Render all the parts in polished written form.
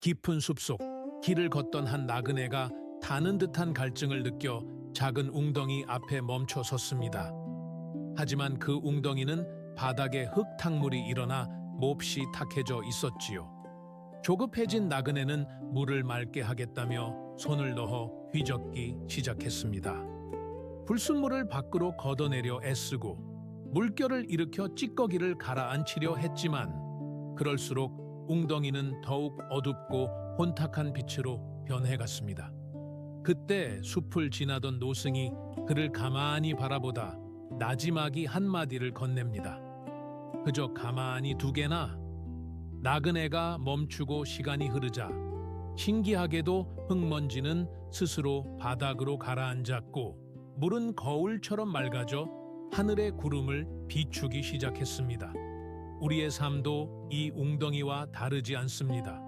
깊은 숲속 길을 걷던 한 나그네가 타는 듯한 갈증을 느껴 작은 웅덩이 앞에 멈춰 섰습니다. 하지만 그 웅덩이는 바닥에 흙탕물이 일어나 몹시 탁해져 있었지요. 조급해진 나그네는 물을 맑게 하겠다며 손을 넣어 휘젓기 시작했습니다. 불순물을 밖으로 걷어내려 애쓰고 물결을 일으켜 찌꺼기를 가라앉히려 했지만 그럴수록 웅덩이는 더욱 어둡고 혼탁한 빛으로 변해갔습니다. 그때 숲을 지나던 노승이 그를 가만히 바라보다 나지막이 한마디를 건넵니다. 그저 가만히 두게나. 나그네가 멈추고 시간이 흐르자 신기하게도 흙먼지는 스스로 바닥으로 가라앉았고 물은 거울처럼 맑아져 하늘의 구름을 비추기 시작했습니다. 우리의 삶도 이 웅덩이와 다르지 않습니다.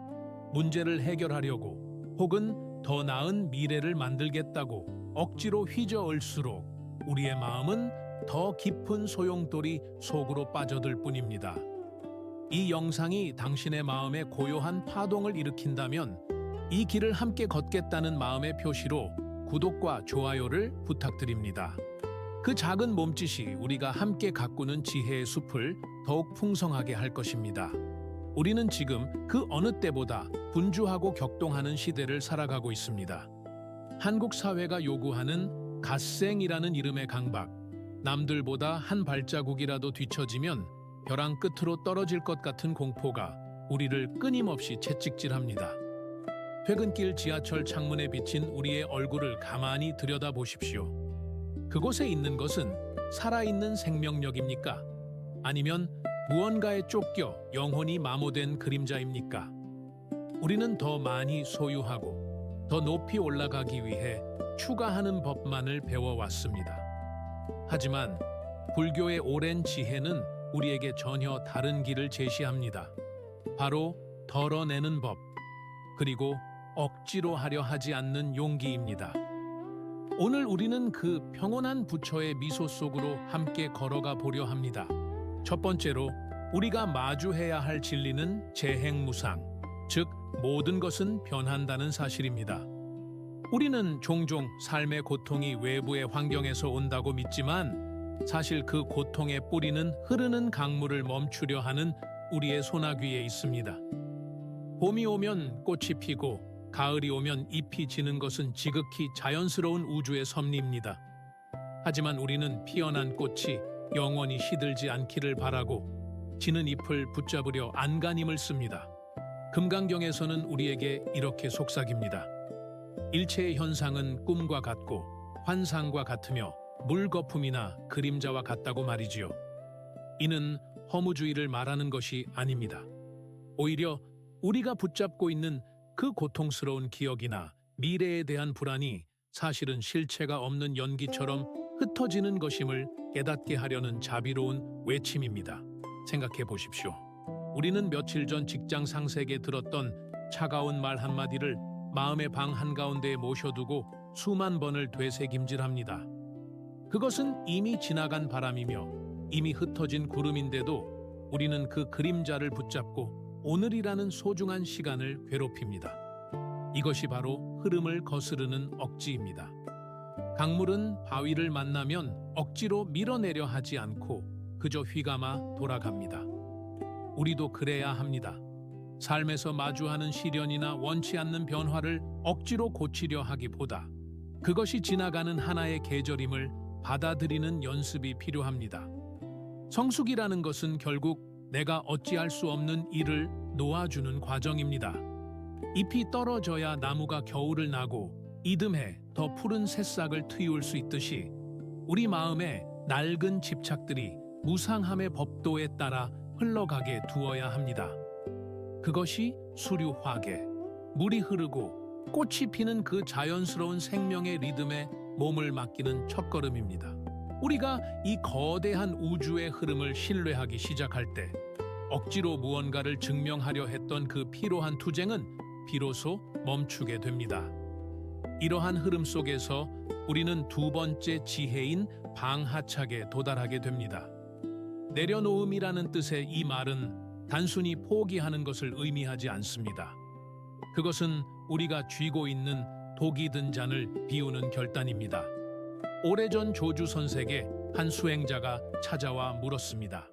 문제를 해결하려고 혹은 더 나은 미래를 만들겠다고 억지로 휘저을수록 우리의 마음은 더 깊은 소용돌이 속으로 빠져들 뿐입니다. 이 영상이 당신의 마음에 고요한 파동을 일으킨다면 이 길을 함께 걷겠다는 마음의 표시로 구독과 좋아요를 부탁드립니다. 그 작은 몸짓이 우리가 함께 가꾸는 지혜의 숲을 더욱 풍성하게 할 것입니다. 우리는 지금 그 어느 때보다 분주하고 격동하는 시대를 살아가고 있습니다. 한국 사회가 요구하는 갓생이라는 이름의 강박, 남들보다 한 발자국이라도 뒤처지면 벼랑 끝으로 떨어질 것 같은 공포가 우리를 끊임없이 채찍질합니다. 퇴근길 지하철 창문에 비친 우리의 얼굴을 가만히 들여다보십시오. 그곳에 있는 것은 살아있는 생명력입니까? 아니면 무언가에 쫓겨 영혼이 마모된 그림자입니까? 우리는 더 많이 소유하고 더 높이 올라가기 위해 추가하는 법만을 배워왔습니다. 하지만 불교의 오랜 지혜는 우리에게 전혀 다른 길을 제시합니다. 바로 덜어내는 법, 그리고 억지로 하려 하지 않는 용기입니다. 오늘 우리는 그 평온한 부처의 미소 속으로 함께 걸어가 보려 합니다. 첫 번째로 우리가 마주해야 할 진리는 재행무상, 즉 모든 것은 변한다는 사실입니다. 우리는 종종 삶의 고통이 외부의 환경에서 온다고 믿지만 사실 그 고통의 뿌리는 흐르는 강물을 멈추려 하는 우리의 소나귀에 있습니다. 봄이 오면 꽃이 피고 가을이 오면 잎이 지는 것은 지극히 자연스러운 우주의 섭리입니다. 하지만 우리는 피어난 꽃이 영원히 시들지 않기를 바라고 지는 잎을 붙잡으려 안간힘을 씁니다. 금강경에서는 우리에게 이렇게 속삭입니다. 일체의 현상은 꿈과 같고 환상과 같으며 물거품이나 그림자와 같다고 말이지요. 이는 허무주의를 말하는 것이 아닙니다. 오히려 우리가 붙잡고 있는 그 고통스러운 기억이나 미래에 대한 불안이 사실은 실체가 없는 연기처럼 흩어지는 것임을 깨닫게 하려는 자비로운 외침입니다. 생각해 보십시오. 우리는 며칠 전 직장 상사에게 들었던 차가운 말 한마디를 마음의 방 한가운데에 모셔두고 수만 번을 되새김질합니다. 그것은 이미 지나간 바람이며 이미 흩어진 구름인데도 우리는 그 그림자를 붙잡고 오늘이라는 소중한 시간을 괴롭힙니다. 이것이 바로 흐름을 거스르는 억지입니다. 강물은 바위를 만나면 억지로 밀어내려 하지 않고 그저 휘감아 돌아갑니다. 우리도 그래야 합니다. 삶에서 마주하는 시련이나 원치 않는 변화를 억지로 고치려 하기보다 그것이 지나가는 하나의 계절임을 받아들이는 연습이 필요합니다. 성숙이라는 것은 결국 내가 어찌할 수 없는 일을 놓아주는 과정입니다. 잎이 떨어져야 나무가 겨울을 나고 이듬해 더 푸른 새싹을 트이울 수 있듯이 우리 마음의 낡은 집착들이 무상함의 법도에 따라 흘러가게 두어야 합니다. 그것이 수류화계, 물이 흐르고 꽃이 피는 그 자연스러운 생명의 리듬에 몸을 맡기는 첫걸음입니다. 우리가 이 거대한 우주의 흐름을 신뢰하기 시작할 때 억지로 무언가를 증명하려 했던 그 피로한 투쟁은 비로소 멈추게 됩니다. 이러한 흐름 속에서 우리는 두 번째 지혜인 방하착에 도달하게 됩니다. 내려놓음이라는 뜻의 이 말은 단순히 포기하는 것을 의미하지 않습니다. 그것은 우리가 쥐고 있는 독이 든 잔을 비우는 결단입니다. 오래전 조주 선생에게 한 수행자가 찾아와 물었습니다.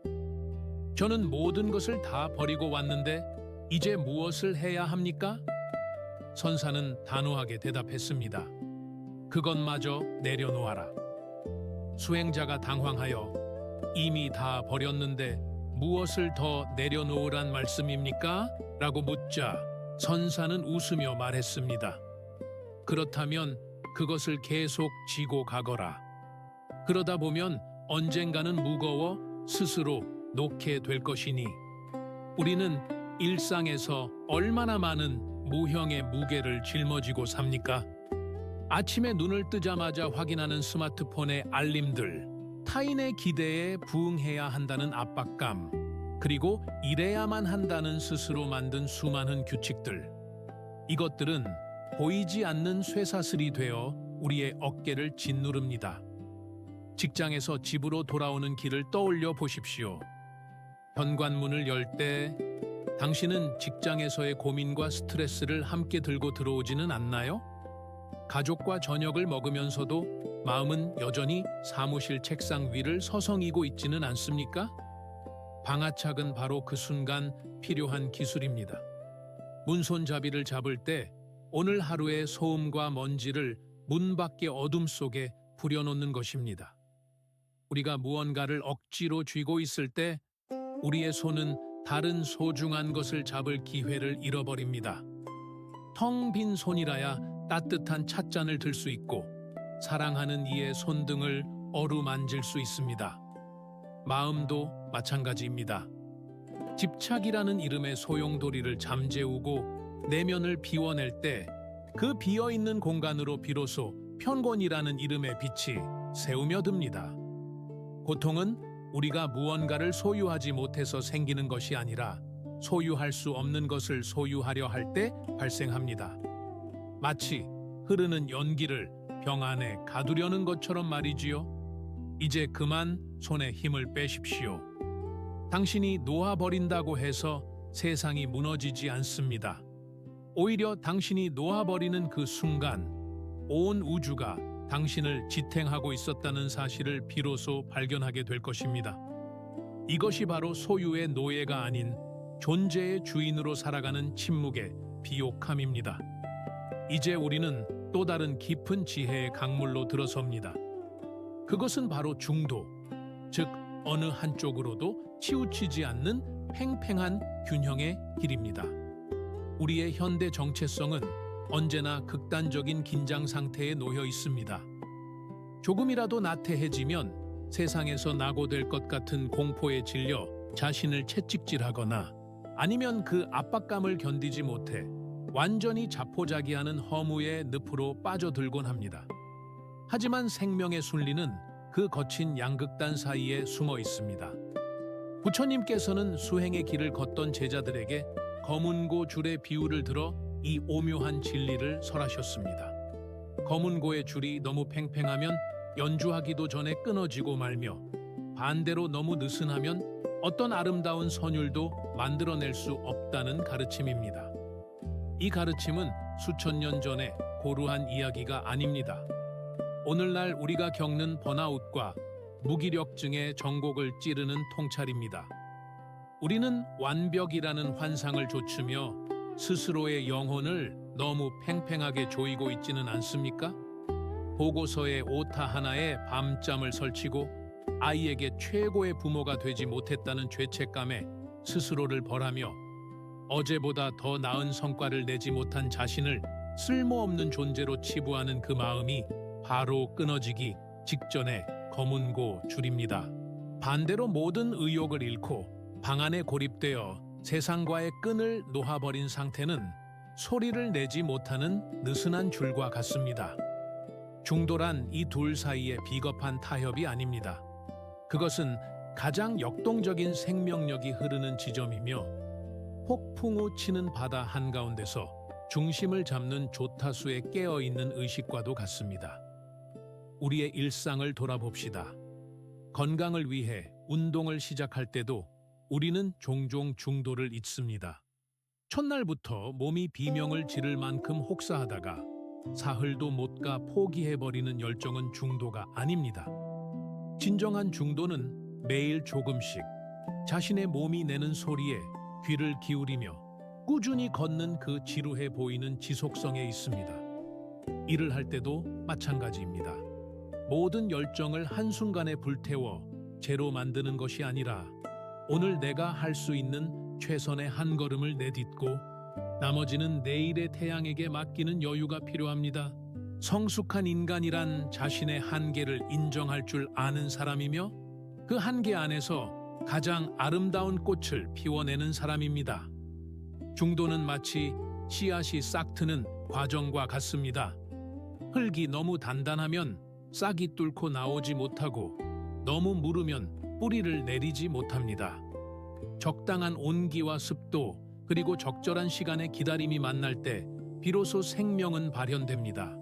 저는 모든 것을 다 버리고 왔는데 이제 무엇을 해야 합니까? 선사는 단호하게 대답했습니다. 그것마저 내려놓아라. 수행자가 당황하여 이미 다 버렸는데 무엇을 더 내려놓으란 말씀입니까? 라고 묻자 선사는 웃으며 말했습니다. 그렇다면 그것을 계속 지고 가거라. 그러다 보면 언젠가는 무거워 스스로 놓게 될 것이니 우리는 일상에서 얼마나 많은 무형의 무게를 짊어지고 삽니까? 아침에 눈을 뜨자마자 확인하는 스마트폰의 알림들, 타인의 기대에 부응해야 한다는 압박감, 그리고 이래야만 한다는 스스로 만든 수많은 규칙들. 이것들은 보이지 않는 쇠사슬이 되어 우리의 어깨를 짓누릅니다. 직장에서 집으로 돌아오는 길을 떠올려 보십시오. 현관문을 열 때 당신은 직장에서의 고민과 스트레스를 함께 들고 들어오지는 않나요? 가족과 저녁을 먹으면서도 마음은 여전히 사무실 책상 위를 서성이고 있지는 않습니까? 방아착은 바로 그 순간 필요한 기술입니다. 문손잡이를 잡을 때 오늘 하루의 소음과 먼지를 문 밖의 어둠 속에 부려놓는 것입니다. 우리가 무언가를 억지로 쥐고 있을 때 우리의 손은 다른 소중한 것을 잡을 기회를 잃어버립니다. 텅 빈 손이라야 따뜻한 찻잔을 들 수 있고 사랑하는 이의 손등을 어루만질 수 있습니다. 마음도 마찬가지입니다. 집착이라는 이름의 소용돌이를 잠재우고 내면을 비워낼 때 그 비어있는 공간으로 비로소 편권이라는 이름의 빛이 새우며듭니다. 고통은 우리가 무언가를 소유하지 못해서 생기는 것이 아니라 소유할 수 없는 것을 소유하려 할 때 발생합니다. 마치 흐르는 연기를 병 안에 가두려는 것처럼 말이지요. 이제 그만 손에 힘을 빼십시오. 당신이 놓아버린다고 해서 세상이 무너지지 않습니다. 오히려 당신이 놓아버리는 그 순간 온 우주가 당신을 지탱하고 있었다는 사실을 비로소 발견하게 될 것입니다. 이것이 바로 소유의 노예가 아닌 존재의 주인으로 살아가는 침묵의 비옥함입니다. 이제 우리는 또 다른 깊은 지혜의 강물로 들어섭니다. 그것은 바로 중도, 즉 어느 한쪽으로도 치우치지 않는 팽팽한 균형의 길입니다. 우리의 현대 정체성은 언제나 극단적인 긴장 상태에 놓여 있습니다. 조금이라도 나태해지면 세상에서 낙오될 것 같은 공포에 질려 자신을 채찍질하거나 아니면 그 압박감을 견디지 못해 완전히 자포자기하는 허무의 늪으로 빠져들곤 합니다. 하지만 생명의 순리는 그 거친 양극단 사이에 숨어 있습니다. 부처님께서는 수행의 길을 걷던 제자들에게 검은고 줄의 비유를 들어 이 오묘한 진리를 설하셨습니다. 검은고의 줄이 너무 팽팽하면 연주하기도 전에 끊어지고 말며 반대로 너무 느슨하면 어떤 아름다운 선율도 만들어낼 수 없다는 가르침입니다. 이 가르침은 수천 년 전에 고루한 이야기가 아닙니다. 오늘날 우리가 겪는 번아웃과 무기력증의 전곡을 찌르는 통찰입니다. 우리는 완벽이라는 환상을 좇으며 스스로의 영혼을 너무 팽팽하게 조이고 있지는 않습니까? 보고서에 오타 하나에 밤잠을 설치고 아이에게 최고의 부모가 되지 못했다는 죄책감에 스스로를 벌하며 어제보다 더 나은 성과를 내지 못한 자신을 쓸모없는 존재로 치부하는 그 마음이 바로 끊어지기 직전의 검은고 줄입니다. 반대로 모든 의욕을 잃고 방 안에 고립되어 세상과의 끈을 놓아버린 상태는 소리를 내지 못하는 느슨한 줄과 같습니다. 중도란 이 둘 사이의 비겁한 타협이 아닙니다. 그것은 가장 역동적인 생명력이 흐르는 지점이며 폭풍우 치는 바다 한가운데서 중심을 잡는 조타수에 깨어있는 의식과도 같습니다. 우리의 일상을 돌아봅시다. 건강을 위해 운동을 시작할 때도 우리는 종종 중도를 잊습니다. 첫날부터 몸이 비명을 지를 만큼 혹사하다가 사흘도 못 가 포기해버리는 열정은 중도가 아닙니다. 진정한 중도는 매일 조금씩 자신의 몸이 내는 소리에 귀를 기울이며 꾸준히 걷는 그 지루해 보이는 지속성에 있습니다. 일을 할 때도 마찬가지입니다. 모든 열정을 한순간에 불태워 제로 만드는 것이 아니라 오늘 내가 할 수 있는 최선의 한 걸음을 내딛고 나머지는 내일의 태양에게 맡기는 여유가 필요합니다. 성숙한 인간이란 자신의 한계를 인정할 줄 아는 사람이며 그 한계 안에서 가장 아름다운 꽃을 피워내는 사람입니다. 중도는 마치 씨앗이 싹 트는 과정과 같습니다. 흙이 너무 단단하면 싹이 뚫고 나오지 못하고 너무 무르면 뿌리를 내리지 못합니다. 적당한 온기와 습도 그리고 적절한 시간의 기다림이 만날 때 비로소 생명은 발현됩니다.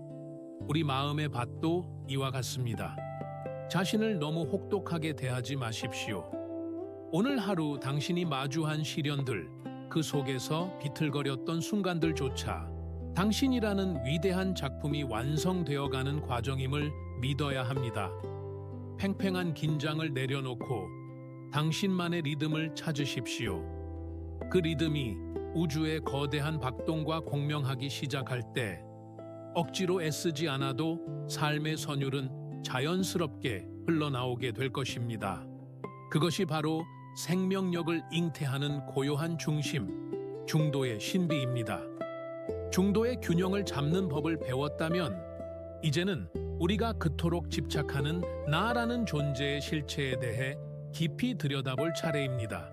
우리 마음의 밭도 이와 같습니다. 자신을 너무 혹독하게 대하지 마십시오. 오늘 하루 당신이 마주한 시련들, 그 속에서 비틀거렸던 순간들조차 당신이라는 위대한 작품이 완성되어가는 과정임을 믿어야 합니다. 팽팽한 긴장을 내려놓고 당신만의 리듬을 찾으십시오. 그 리듬이 우주의 거대한 박동과 공명하기 시작할 때 억지로 애쓰지 않아도 삶의 선율은 자연스럽게 흘러나오게 될 것입니다. 그것이 바로 생명력을 잉태하는 고요한 중심, 중도의 신비입니다. 중도의 균형을 잡는 법을 배웠다면 이제는 우리가 그토록 집착하는 나라는 존재의 실체에 대해 깊이 들여다볼 차례입니다.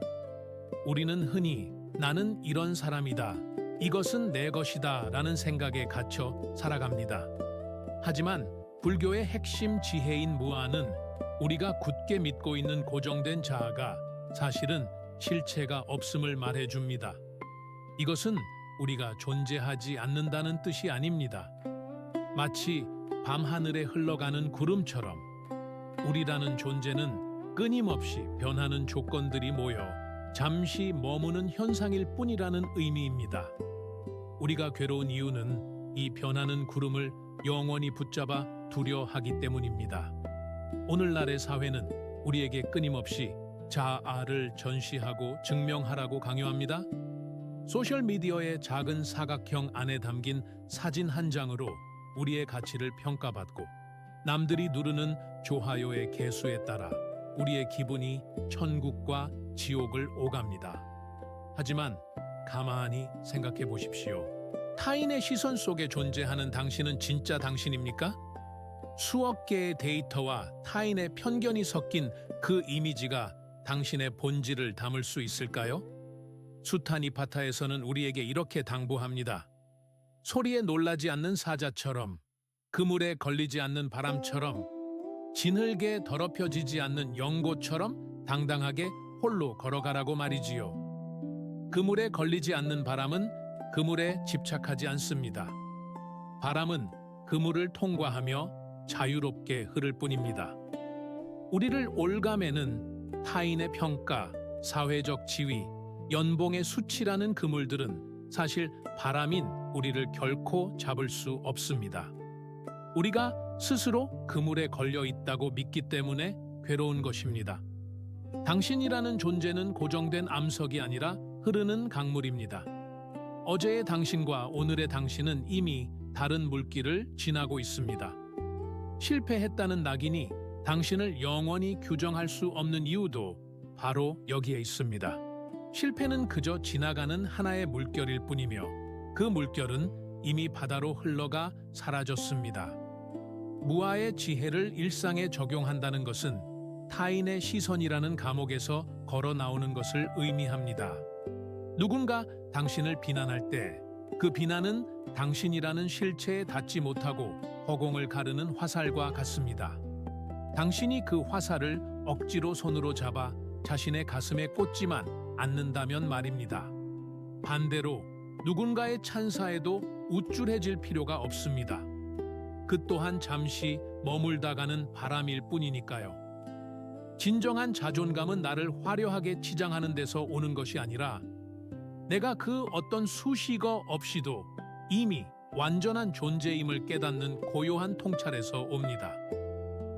우리는 흔히 나는 이런 사람이다, 이것은 내 것이다 라는 생각에 갇혀 살아갑니다. 하지만 불교의 핵심 지혜인 무아는 우리가 굳게 믿고 있는 고정된 자아가 사실은 실체가 없음을 말해줍니다. 이것은 우리가 존재하지 않는다는 뜻이 아닙니다. 마치 밤하늘에 흘러가는 구름처럼 우리라는 존재는 끊임없이 변하는 조건들이 모여 잠시 머무는 현상일 뿐이라는 의미입니다. 우리가 괴로운 이유는 이 변하는 구름을 영원히 붙잡아 두려워하기 때문입니다. 오늘날의 사회는 우리에게 끊임없이 자아를 전시하고 증명하라고 강요합니다. 소셜미디어의 작은 사각형 안에 담긴 사진 한 장으로 우리의 가치를 평가받고 남들이 누르는 좋아요의 개수에 따라 우리의 기분이 천국과 지옥을 오갑니다. 하지만 가만히 생각해 보십시오. 타인의 시선 속에 존재하는 당신은 진짜 당신입니까? 수억 개의 데이터와 타인의 편견이 섞인 그 이미지가 당신의 본질을 담을 수 있을까요? 수타니파타에서는 우리에게 이렇게 당부합니다. 소리에 놀라지 않는 사자처럼, 그물에 걸리지 않는 바람처럼, 진흙에 더럽혀지지 않는 연고처럼 당당하게 홀로 걸어가라고 말이지요. 그물에 걸리지 않는 바람은 그물에 집착하지 않습니다. 바람은 그물을 통과하며 자유롭게 흐를 뿐입니다. 우리를 올가매는 타인의 평가, 사회적 지위, 연봉의 수치라는 그물들은 사실 바람인 우리를 결코 잡을 수 없습니다. 우리가 스스로 그물에 걸려 있다고 믿기 때문에 괴로운 것입니다. 당신이라는 존재는 고정된 암석이 아니라 흐르는 강물입니다. 어제의 당신과 오늘의 당신은 이미 다른 물길을 지나고 있습니다. 실패했다는 낙인이 당신을 영원히 규정할 수 없는 이유도 바로 여기에 있습니다. 실패는 그저 지나가는 하나의 물결일 뿐이며 그 물결은 이미 바다로 흘러가 사라졌습니다. 무아의 지혜를 일상에 적용한다는 것은 타인의 시선이라는 감옥에서 걸어 나오는 것을 의미합니다. 누군가 당신을 비난할 때 그 비난은 당신이라는 실체에 닿지 못하고 허공을 가르는 화살과 같습니다. 당신이 그 화살을 억지로 손으로 잡아 자신의 가슴에 꽂지만 않는다면 말입니다. 반대로 누군가의 찬사에도 우쭐해질 필요가 없습니다. 그 또한 잠시 머물다가는 바람일 뿐이니까요. 진정한 자존감은 나를 화려하게 치장하는 데서 오는 것이 아니라 내가 그 어떤 수식어 없이도 이미 완전한 존재임을 깨닫는 고요한 통찰에서 옵니다.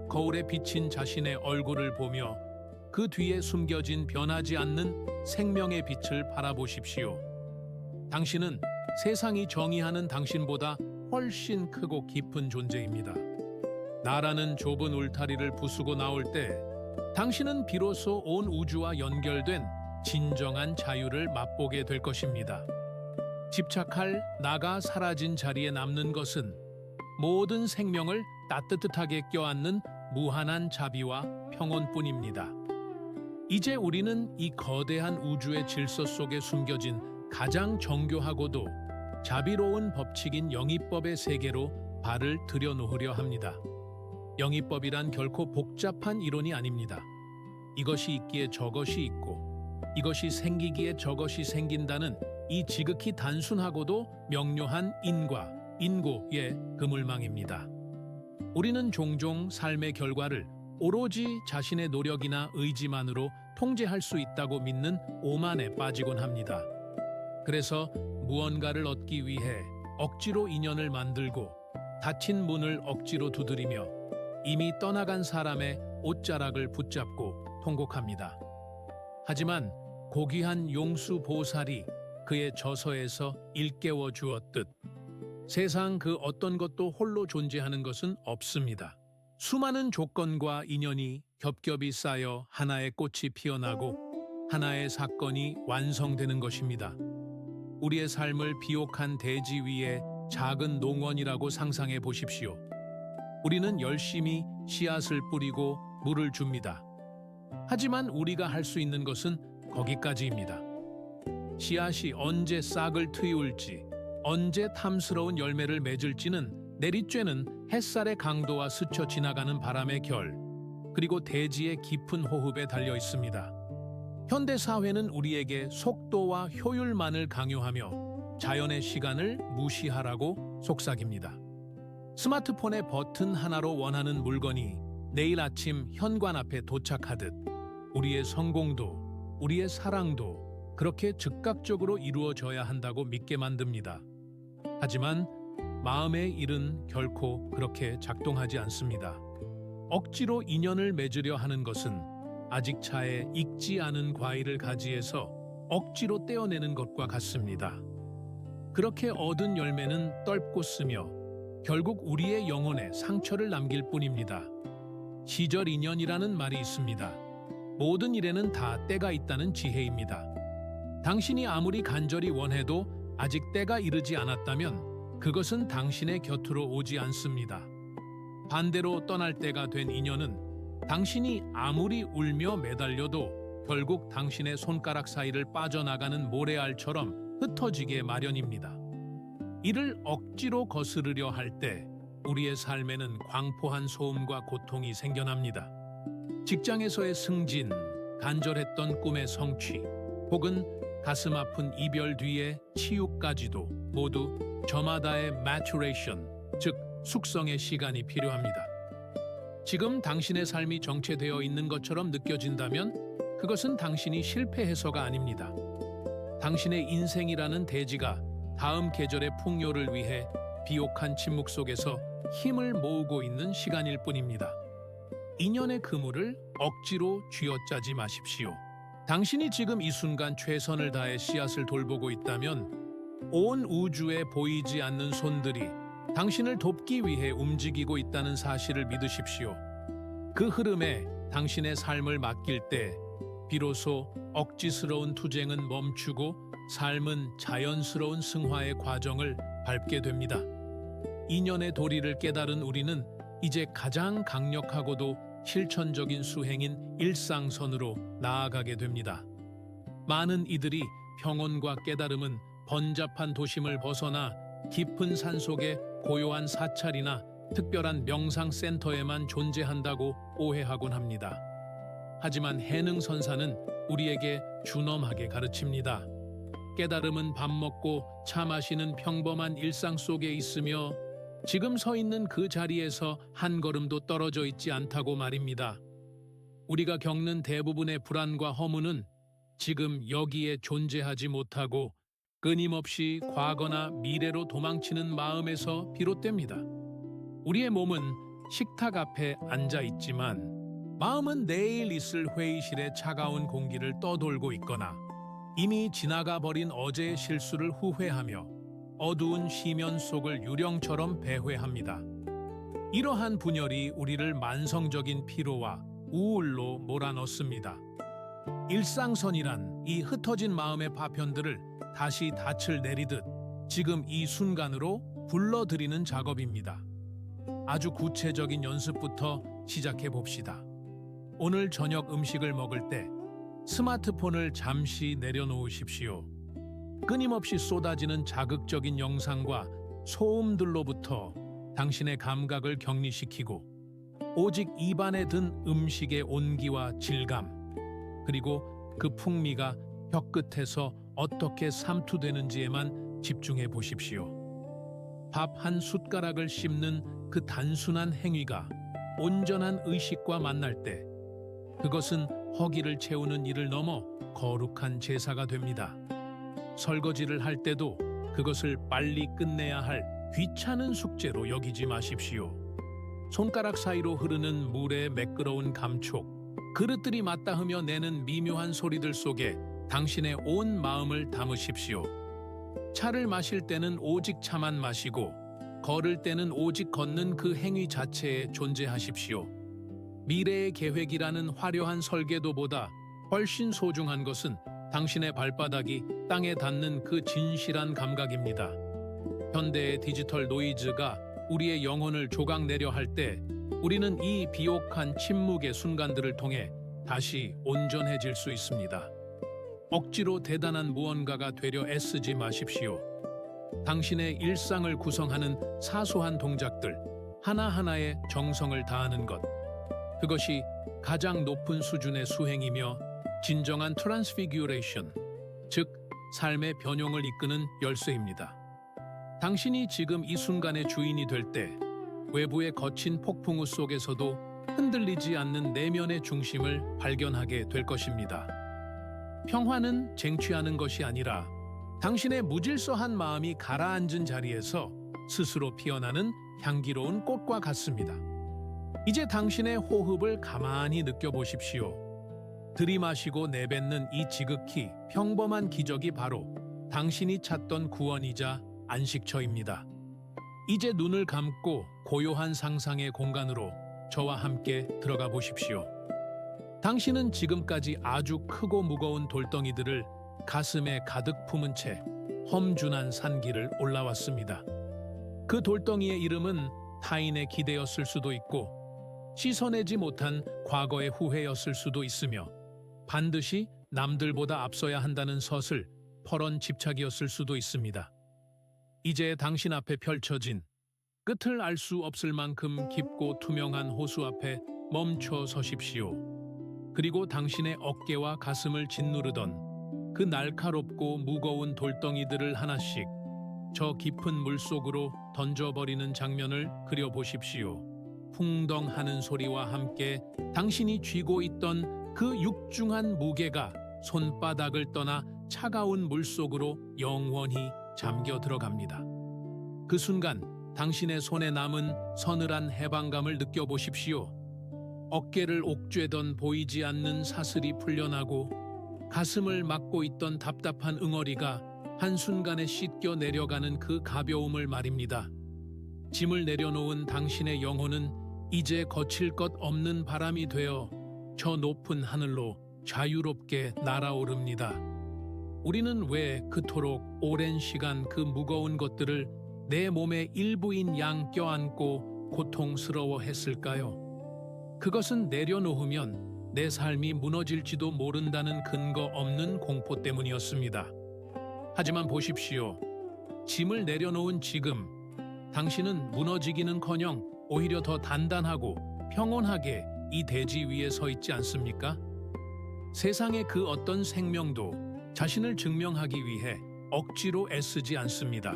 거울에 비친 자신의 얼굴을 보며 그 뒤에 숨겨진 변하지 않는 생명의 빛을 바라보십시오. 당신은 세상이 정의하는 당신보다 훨씬 크고 깊은 존재입니다. 나라는 좁은 울타리를 부수고 나올 때 당신은 비로소 온 우주와 연결된 진정한 자유를 맛보게 될 것입니다. 집착할 나가 사라진 자리에 남는 것은 모든 생명을 따뜻하게 껴안는 무한한 자비와 평온뿐입니다. 이제 우리는 이 거대한 우주의 질서 속에 숨겨진 가장 정교하고도 자비로운 법칙인 영이법의 세계로 발을 들여놓으려 합니다. 영이법이란 결코 복잡한 이론이 아닙니다. 이것이 있기에 저것이 있고 이것이 생기기에 저것이 생긴다는 이 지극히 단순하고도 명료한 인과 인고의 그물망입니다. 우리는 종종 삶의 결과를 오로지 자신의 노력이나 의지만으로 통제할 수 있다고 믿는 오만에 빠지곤 합니다. 그래서 무언가를 얻기 위해 억지로 인연을 만들고 닫힌 문을 억지로 두드리며 이미 떠나간 사람의 옷자락을 붙잡고 통곡합니다. 하지만 고귀한 용수 보살이 그의 저서에서 일깨워 주었듯 세상 그 어떤 것도 홀로 존재하는 것은 없습니다. 수많은 조건과 인연이 겹겹이 쌓여 하나의 꽃이 피어나고 하나의 사건이 완성되는 것입니다. 우리의 삶을 비옥한 대지 위에 작은 농원이라고 상상해 보십시오. 우리는 열심히 씨앗을 뿌리고 물을 줍니다. 하지만 우리가 할 수 있는 것은 거기까지입니다. 씨앗이 언제 싹을 트이울지, 언제 탐스러운 열매를 맺을지는 내리쬐는 햇살의 강도와 스쳐 지나가는 바람의 결, 그리고 대지의 깊은 호흡에 달려 있습니다. 현대 사회는 우리에게 속도와 효율만을 강요하며 자연의 시간을 무시하라고 속삭입니다. 스마트폰의 버튼 하나로 원하는 물건이 내일 아침 현관 앞에 도착하듯 우리의 성공도 우리의 사랑도 그렇게 즉각적으로 이루어져야 한다고 믿게 만듭니다. 하지만 마음의 일은 결코 그렇게 작동하지 않습니다. 억지로 인연을 맺으려 하는 것은 아직 차에 익지 않은 과일을 가지에서 억지로 떼어내는 것과 같습니다. 그렇게 얻은 열매는 떫고 쓰며 결국 우리의 영혼에 상처를 남길 뿐입니다. 시절 인연이라는 말이 있습니다. 모든 일에는 다 때가 있다는 지혜입니다. 당신이 아무리 간절히 원해도 아직 때가 이르지 않았다면 그것은 당신의 곁으로 오지 않습니다. 반대로 떠날 때가 된 인연은 당신이 아무리 울며 매달려도 결국 당신의 손가락 사이를 빠져나가는 모래알처럼 흩어지게 마련입니다. 이를 억지로 거스르려 할 때 우리의 삶에는 광포한 소음과 고통이 생겨납니다. 직장에서의 승진, 간절했던 꿈의 성취, 혹은 가슴 아픈 이별 뒤의 치유까지도 모두 저마다의 maturation, 즉 숙성의 시간이 필요합니다. 지금 당신의 삶이 정체되어 있는 것처럼 느껴진다면 그것은 당신이 실패해서가 아닙니다. 당신의 인생이라는 대지가 다음 계절의 풍요를 위해 비옥한 침묵 속에서 힘을 모으고 있는 시간일 뿐입니다. 인연의 그물을 억지로 쥐어짜지 마십시오. 당신이 지금 이 순간 최선을 다해 씨앗을 돌보고 있다면 온 우주에 보이지 않는 손들이 당신을 돕기 위해 움직이고 있다는 사실을 믿으십시오. 그 흐름에 당신의 삶을 맡길 때 비로소 억지스러운 투쟁은 멈추고 삶은 자연스러운 승화의 과정을 밟게 됩니다. 인연의 도리를 깨달은 우리는 이제 가장 강력하고도 실천적인 수행인 일상선으로 나아가게 됩니다. 많은 이들이 평온과 깨달음은 번잡한 도심을 벗어나 깊은 산속의 고요한 사찰이나 특별한 명상센터에만 존재한다고 오해하곤 합니다. 하지만 해능선사는 우리에게 준엄하게 가르칩니다. 깨달음은 밥 먹고 차 마시는 평범한 일상 속에 있으며 지금 서 있는 그 자리에서 한 걸음도 떨어져 있지 않다고 말입니다. 우리가 겪는 대부분의 불안과 허무는 지금 여기에 존재하지 못하고 끊임없이 과거나 미래로 도망치는 마음에서 비롯됩니다. 우리의 몸은 식탁 앞에 앉아 있지만 마음은 내일 있을 회의실의 차가운 공기를 떠돌고 있거나 이미 지나가 버린 어제의 실수를 후회하며 어두운 시면 속을 유령처럼 배회합니다. 이러한 분열이 우리를 만성적인 피로와 우울로 몰아넣습니다. 일상선이란 이 흩어진 마음의 파편들을 다시 닻을 내리듯 지금 이 순간으로 불러들이는 작업입니다. 아주 구체적인 연습부터 시작해 봅시다. 오늘 저녁 음식을 먹을 때 스마트폰을 잠시 내려놓으십시오. 끊임없이 쏟아지는 자극적인 영상과 소음들로부터 당신의 감각을 격리시키고 오직 입안에 든 음식의 온기와 질감, 그리고 그 풍미가 혀끝에서 어떻게 삼투되는지에만 집중해 보십시오. 밥 한 숟가락을 씹는 그 단순한 행위가 온전한 의식과 만날 때 그것은 허기를 채우는 일을 넘어 거룩한 제사가 됩니다. 설거지를 할 때도 그것을 빨리 끝내야 할 귀찮은 숙제로 여기지 마십시오. 손가락 사이로 흐르는 물의 매끄러운 감촉, 그릇들이 맞닿으며 내는 미묘한 소리들 속에 당신의 온 마음을 담으십시오. 차를 마실 때는 오직 차만 마시고 걸을 때는 오직 걷는 그 행위 자체에 존재하십시오. 미래의 계획이라는 화려한 설계도보다 훨씬 소중한 것은 당신의 발바닥이 땅에 닿는 그 진실한 감각입니다. 현대의 디지털 노이즈가 우리의 영혼을 조각내려 할 때 우리는 이 비옥한 침묵의 순간들을 통해 다시 온전해질 수 있습니다. 억지로 대단한 무언가가 되려 애쓰지 마십시오. 당신의 일상을 구성하는 사소한 동작들 하나하나에 정성을 다하는 것, 그것이 가장 높은 수준의 수행이며 진정한 트랜스피규레이션, 즉 삶의 변형을 이끄는 열쇠입니다. 당신이 지금 이 순간의 주인이 될 때 외부의 거친 폭풍우 속에서도 흔들리지 않는 내면의 중심을 발견하게 될 것입니다. 평화는 쟁취하는 것이 아니라 당신의 무질서한 마음이 가라앉은 자리에서 스스로 피어나는 향기로운 꽃과 같습니다. 이제 당신의 호흡을 가만히 느껴보십시오. 들이마시고 내뱉는 이 지극히 평범한 기적이 바로 당신이 찾던 구원이자 안식처입니다. 이제 눈을 감고 고요한 상상의 공간으로 저와 함께 들어가 보십시오. 당신은 지금까지 아주 크고 무거운 돌덩이들을 가슴에 가득 품은 채 험준한 산길을 올라왔습니다. 그 돌덩이의 이름은 타인의 기대였을 수도 있고 씻어내지 못한 과거의 후회였을 수도 있으며 반드시 남들보다 앞서야 한다는 서슬, 퍼런 집착이었을 수도 있습니다. 이제 당신 앞에 펼쳐진 끝을 알 수 없을 만큼 깊고 투명한 호수 앞에 멈춰 서십시오. 그리고 당신의 어깨와 가슴을 짓누르던 그 날카롭고 무거운 돌덩이들을 하나씩 저 깊은 물속으로 던져버리는 장면을 그려보십시오. 풍덩하는 소리와 함께 당신이 쥐고 있던 그 육중한 무게가 손바닥을 떠나 차가운 물속으로 영원히 잠겨 들어갑니다. 그 순간 당신의 손에 남은 서늘한 해방감을 느껴보십시오. 어깨를 옥죄던 보이지 않는 사슬이 풀려나고 가슴을 막고 있던 답답한 응어리가 한순간에 씻겨 내려가는 그 가벼움을 말입니다. 짐을 내려놓은 당신의 영혼은 이제 거칠 것 없는 바람이 되어 저 높은 하늘로 자유롭게 날아오릅니다. 우리는 왜 그토록 오랜 시간 그 무거운 것들을 내 몸의 일부인 양 껴안고 고통스러워했을까요? 그것은 내려놓으면 내 삶이 무너질지도 모른다는 근거 없는 공포 때문이었습니다. 하지만 보십시오. 짐을 내려놓은 지금 당신은 무너지기는커녕 오히려 더 단단하고 평온하게 이 대지 위에 서 있지 않습니까? 세상의 그 어떤 생명도 자신을 증명하기 위해 억지로 애쓰지 않습니다.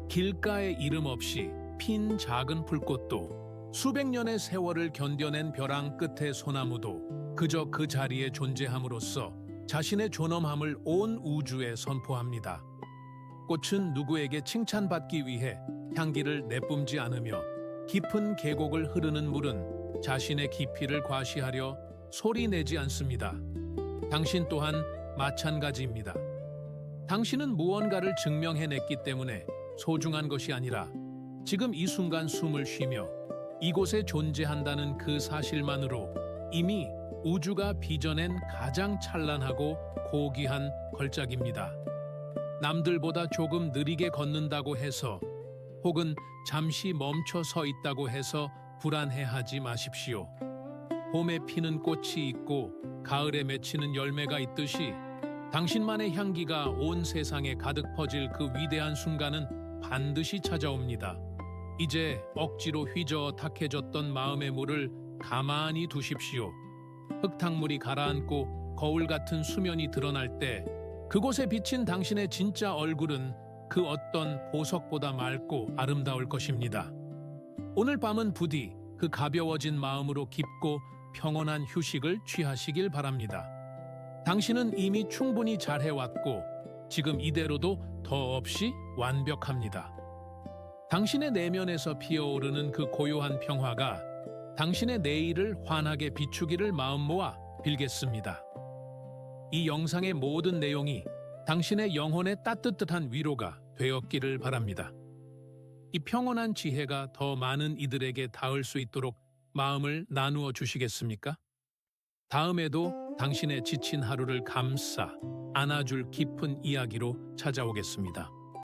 길가에 이름 없이 핀 작은 풀꽃도 수백 년의 세월을 견뎌낸 벼랑 끝의 소나무도 그저 그 자리에 존재함으로써 자신의 존엄함을 온 우주에 선포합니다. 꽃은 누구에게 칭찬받기 위해 향기를 내뿜지 않으며 깊은 계곡을 흐르는 물은 자신의 깊이를 과시하려 소리 내지 않습니다. 당신 또한 마찬가지입니다. 당신은 무언가를 증명해냈기 때문에 소중한 것이 아니라 지금 이 순간 숨을 쉬며 이곳에 존재한다는 그 사실만으로 이미 우주가 빚어낸 가장 찬란하고 고귀한 걸작입니다. 남들보다 조금 느리게 걷는다고 해서 혹은 잠시 멈춰 서 있다고 해서 불안해하지 마십시오. 봄에 피는 꽃이 있고 가을에 맺히는 열매가 있듯이 당신만의 향기가 온 세상에 가득 퍼질 그 위대한 순간은 반드시 찾아옵니다. 이제 억지로 휘저어 탁해졌던 마음의 물을 가만히 두십시오. 흙탕물이 가라앉고 거울 같은 수면이 드러날 때 그곳에 비친 당신의 진짜 얼굴은 그 어떤 보석보다 맑고 아름다울 것입니다. 오늘 밤은 부디 그 가벼워진 마음으로 깊고 평온한 휴식을 취하시길 바랍니다. 당신은 이미 충분히 잘해왔고 지금 이대로도 더 없이 완벽합니다. 당신의 내면에서 피어오르는 그 고요한 평화가 당신의 내일을 환하게 비추기를 마음 모아 빌겠습니다. 이 영상의 모든 내용이 당신의 영혼에 따뜻한 위로가 되었기를 바랍니다. 이 평온한 지혜가 더 많은 이들에게 닿을 수 있도록 마음을 나누어 주시겠습니까? 다음에도 당신의 지친 하루를 감싸 안아줄 깊은 이야기로 찾아오겠습니다.